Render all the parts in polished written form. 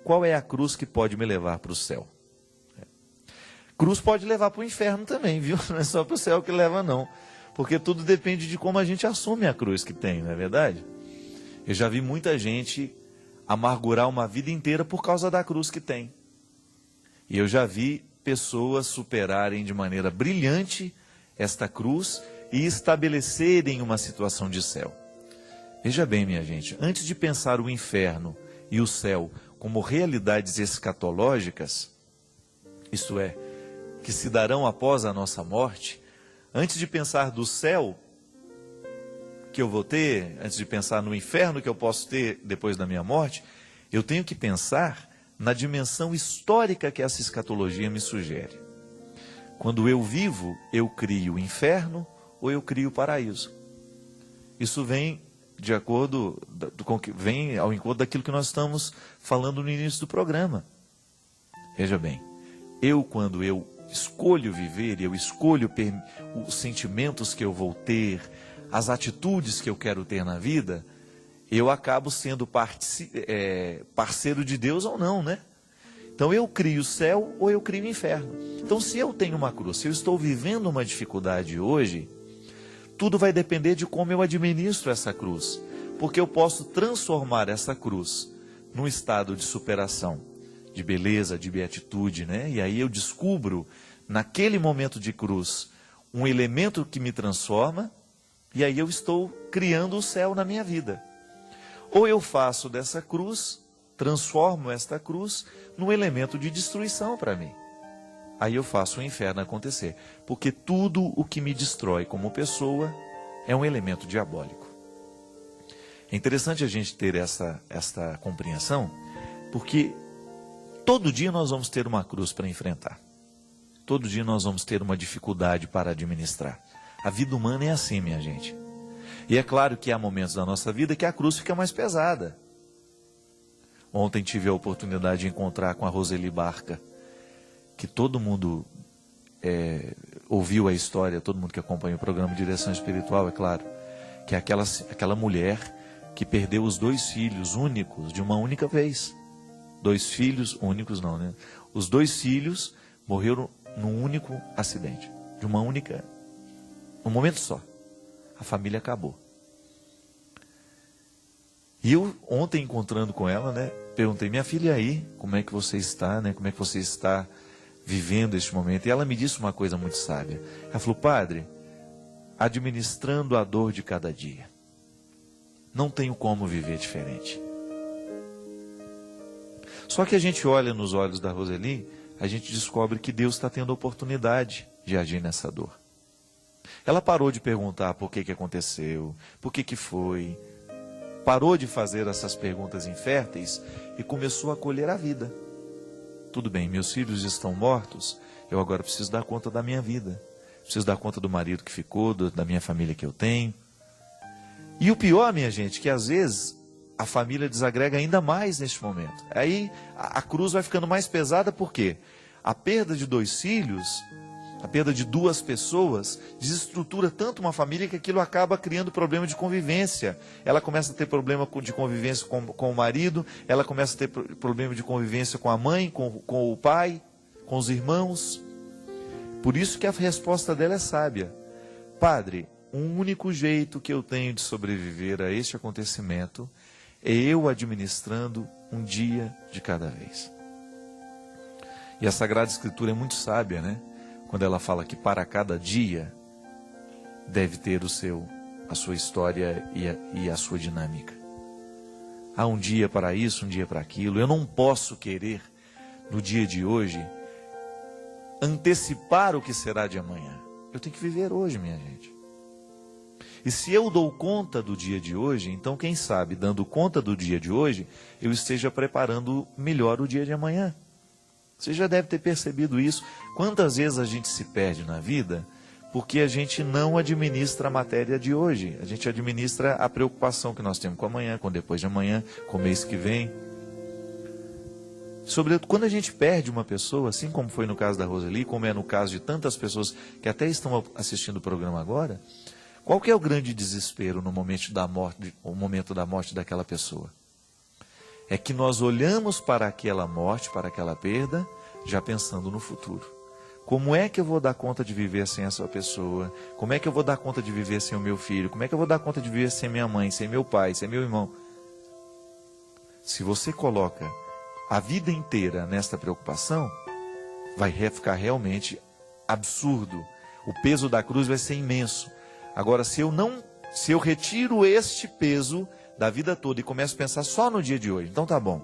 qual é a cruz que pode me levar para o céu? Cruz pode levar para o inferno também, viu? Não é só para o céu que leva, não. Porque tudo depende de como a gente assume a cruz que tem, não é verdade? Eu já vi muita gente amargurar uma vida inteira por causa da cruz que tem. E eu já vi pessoas superarem de maneira brilhante esta cruz e estabelecerem uma situação de céu. Veja bem, minha gente, antes de pensar o inferno e o céu como realidades escatológicas, isto é, que se darão após a nossa morte, antes de pensar do céu que eu vou ter, antes de pensar no inferno que eu posso ter depois da minha morte, eu tenho que pensar na dimensão histórica que essa escatologia me sugere. Quando eu vivo, eu crio o inferno ou eu crio o paraíso. Isso vem de acordo vem ao encontro daquilo que nós estamos falando no início do programa. Veja bem, quando eu escolho viver, eu escolho os sentimentos que eu vou ter, as atitudes que eu quero ter na vida, eu acabo sendo parceiro de Deus ou não, né? Então eu crio o céu ou eu crio o inferno. Então se eu tenho uma cruz, se eu estou vivendo uma dificuldade hoje, tudo vai depender de como eu administro essa cruz. Porque eu posso transformar essa cruz num estado de superação, de beleza, de beatitude, né? E aí eu descubro, naquele momento de cruz, um elemento que me transforma, e aí eu estou criando o céu na minha vida. Ou eu faço dessa cruz, transformo esta cruz num elemento de destruição para mim. Aí eu faço o inferno acontecer. Porque tudo o que me destrói como pessoa é um elemento diabólico. É interessante a gente ter esta compreensão, porque todo dia nós vamos ter uma cruz para enfrentar. Todo dia nós vamos ter uma dificuldade para administrar. A vida humana é assim, minha gente. E é claro que há momentos da nossa vida que a cruz fica mais pesada. Ontem tive a oportunidade de encontrar com a Roseli Barca, que todo mundo ouviu a história, todo mundo que acompanha o programa Direção Espiritual, é claro, que é aquela mulher que perdeu os 2 filhos únicos de uma única vez. 2 filhos únicos não, né? Os 2 filhos morreram num único acidente, um momento só. A família acabou. E eu, ontem, encontrando com ela, né, perguntei, minha filha, e aí, como é que você está, né? Como é que você está vivendo este momento? E ela me disse uma coisa muito sábia. Ela falou, padre, administrando a dor de cada dia. Não tenho como viver diferente. Só que a gente olha nos olhos da Roseli, a gente descobre que Deus está tendo a oportunidade de agir nessa dor. Ela parou de perguntar por que aconteceu, por que foi. Parou de fazer essas perguntas inférteis e começou a colher a vida. Tudo bem, meus filhos estão mortos, eu agora preciso dar conta da minha vida. Preciso dar conta do marido que ficou, da minha família que eu tenho. E o pior, minha gente, que às vezes a família desagrega ainda mais neste momento. Aí a cruz vai ficando mais pesada, por quê? A perda de 2 filhos, a perda de 2 pessoas, desestrutura tanto uma família que aquilo acaba criando problema de convivência. Ela começa a ter problema de convivência com o marido, ela começa a ter problema de convivência com a mãe, com o pai, com os irmãos. Por isso que a resposta dela é sábia. Padre, um único jeito que eu tenho de sobreviver a este acontecimento é eu administrando um dia de cada vez. E a Sagrada Escritura é muito sábia, né? Quando ela fala que para cada dia deve ter a sua história e a sua dinâmica. Há um dia para isso, um dia para aquilo. Eu não posso querer, no dia de hoje, antecipar o que será de amanhã. Eu tenho que viver hoje, minha gente. E se eu dou conta do dia de hoje, então quem sabe, dando conta do dia de hoje, eu esteja preparando melhor o dia de amanhã. Você já deve ter percebido isso. Quantas vezes a gente se perde na vida porque a gente não administra a matéria de hoje. A gente administra a preocupação que nós temos com amanhã, com depois de amanhã, com o mês que vem. Sobretudo quando a gente perde uma pessoa, assim como foi no caso da Roseli, como é no caso de tantas pessoas que até estão assistindo o programa agora, qual que é o grande desespero no momento da morte daquela pessoa? é que nós olhamos para aquela morte, para aquela perda, já pensando no futuro. Como é que eu vou dar conta de viver sem essa pessoa? Como é que eu vou dar conta de viver sem o meu filho? Como é que eu vou dar conta de viver sem minha mãe, sem meu pai, sem meu irmão? Se você coloca a vida inteira nesta preocupação, vai ficar realmente absurdo. O peso da cruz vai ser imenso. Agora, se eu retiro este peso da vida toda e começo a pensar só no dia de hoje, então tá bom,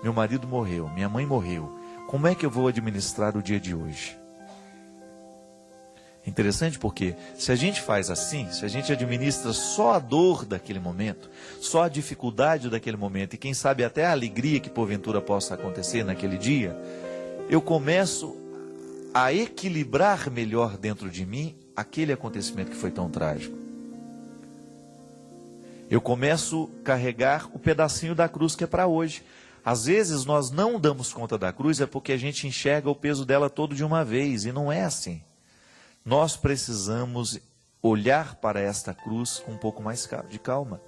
meu marido morreu, minha mãe morreu, como é que eu vou administrar o dia de hoje? Interessante porque se a gente faz assim, se a gente administra só a dor daquele momento, só a dificuldade daquele momento e quem sabe até a alegria que porventura possa acontecer naquele dia, eu começo a equilibrar melhor dentro de mim aquele acontecimento que foi tão trágico. Eu começo a carregar o pedacinho da cruz que é para hoje. Às vezes nós não damos conta da cruz é porque a gente enxerga o peso dela todo de uma vez e não é assim. Nós precisamos olhar para esta cruz com um pouco mais de calma.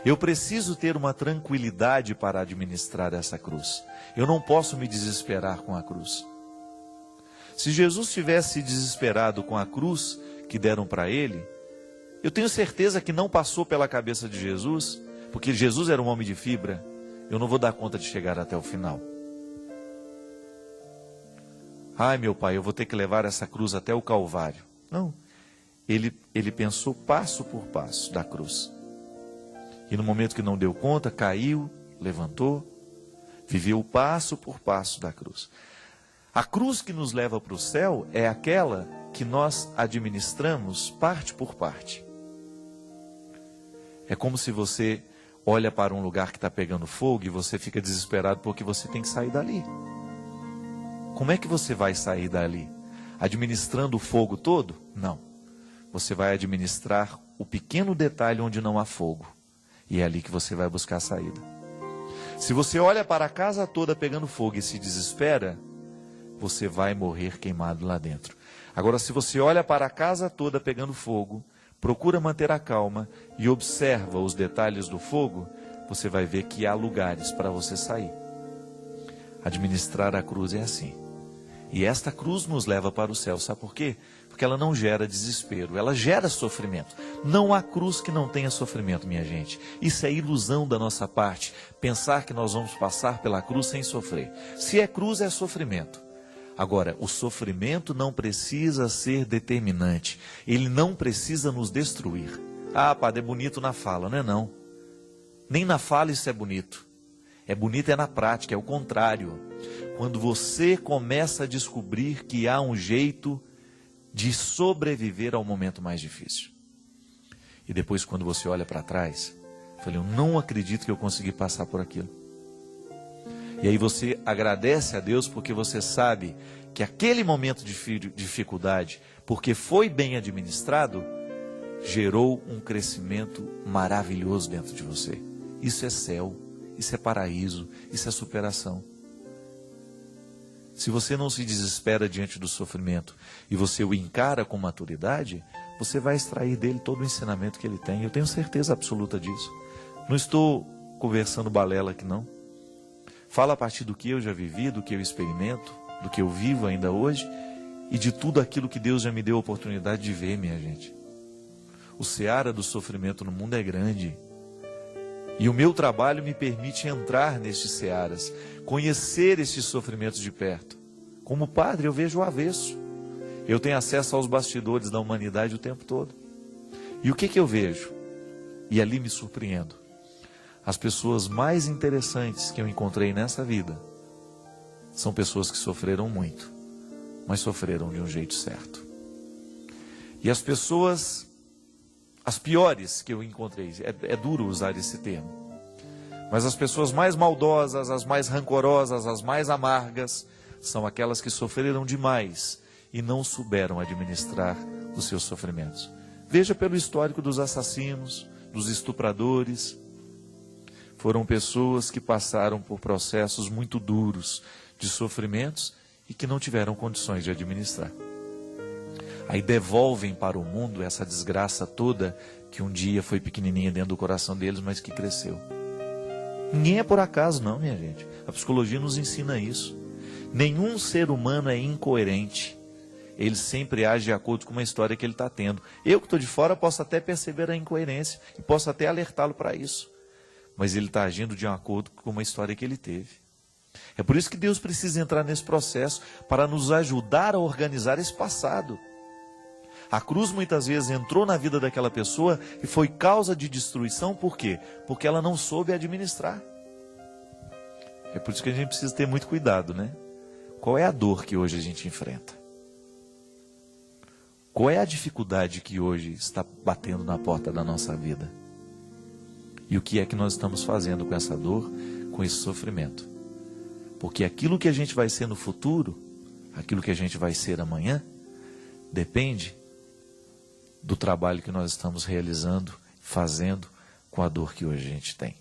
Eu preciso ter uma tranquilidade para administrar essa cruz. Eu não posso me desesperar com a cruz. Se Jesus tivesse desesperado com a cruz que deram para ele, eu tenho certeza que não passou pela cabeça de Jesus, porque Jesus era um homem de fibra, eu não vou dar conta de chegar até o final. Ai, meu pai, eu vou ter que levar essa cruz até o Calvário. Não, ele pensou passo por passo da cruz. E no momento que não deu conta, caiu, levantou, viveu passo por passo da cruz. A cruz que nos leva para o céu é aquela que nós administramos parte por parte. É como se você olha para um lugar que está pegando fogo e você fica desesperado porque você tem que sair dali. Como é que você vai sair dali? Administrando o fogo todo? Não. Você vai administrar o pequeno detalhe onde não há fogo. E é ali que você vai buscar a saída. Se você olha para a casa toda pegando fogo e se desespera, você vai morrer queimado lá dentro. Agora, se você olha para a casa toda pegando fogo, procura manter a calma e observa os detalhes do fogo, você vai ver que há lugares para você sair. Administrar a cruz é assim. E esta cruz nos leva para o céu, sabe por quê? Porque ela não gera desespero, ela gera sofrimento. Não há cruz que não tenha sofrimento, minha gente. Isso é ilusão da nossa parte, pensar que nós vamos passar pela cruz sem sofrer. Se é cruz, é sofrimento. Agora, o sofrimento não precisa ser determinante, ele não precisa nos destruir. Ah, padre, é bonito na fala, não é não. Nem na fala isso é bonito. É bonito é na prática, é o contrário. Quando você começa a descobrir que há um jeito de sobreviver ao momento mais difícil. E depois quando você olha para trás, eu falei, eu não acredito que eu consegui passar por aquilo. E aí você agradece a Deus porque você sabe que aquele momento de dificuldade, porque foi bem administrado, gerou um crescimento maravilhoso dentro de você. Isso é céu, isso é paraíso, isso é superação. Se você não se desespera diante do sofrimento e você o encara com maturidade, você vai extrair dele todo o ensinamento que ele tem. Eu tenho certeza absoluta disso. Não estou conversando balela aqui não. Fala a partir do que eu já vivi, do que eu experimento, do que eu vivo ainda hoje e de tudo aquilo que Deus já me deu a oportunidade de ver, minha gente. O seara do sofrimento no mundo é grande. E o meu trabalho me permite entrar nestes searas, conhecer estes sofrimentos de perto. Como padre, eu vejo o avesso. Eu tenho acesso aos bastidores da humanidade o tempo todo. E o que eu vejo? E ali me surpreendo. As pessoas mais interessantes que eu encontrei nessa vida são pessoas que sofreram muito, mas sofreram de um jeito certo. E as pessoas, as piores que eu encontrei, é duro usar esse termo, mas as pessoas mais maldosas, as mais rancorosas, as mais amargas, são aquelas que sofreram demais e não souberam administrar os seus sofrimentos. Veja pelo histórico dos assassinos, dos estupradores. Foram pessoas que passaram por processos muito duros de sofrimentos e que não tiveram condições de administrar. Aí devolvem para o mundo essa desgraça toda que um dia foi pequenininha dentro do coração deles, mas que cresceu. Ninguém é por acaso não, minha gente. A psicologia nos ensina isso. Nenhum ser humano é incoerente. Ele sempre age de acordo com uma história que ele está tendo. Eu que estou de fora posso até perceber a incoerência e posso até alertá-lo para isso. Mas ele está agindo de acordo com uma história que ele teve. É por isso que Deus precisa entrar nesse processo para nos ajudar a organizar esse passado. A cruz muitas vezes entrou na vida daquela pessoa e foi causa de destruição. Por quê? Porque ela não soube administrar. É por isso que a gente precisa ter muito cuidado, né? Qual é a dor que hoje a gente enfrenta? Qual é a dificuldade que hoje está batendo na porta da nossa vida? E o que é que nós estamos fazendo com essa dor, com esse sofrimento? Porque aquilo que a gente vai ser no futuro, aquilo que a gente vai ser amanhã, depende do trabalho que nós estamos realizando, fazendo com a dor que hoje a gente tem.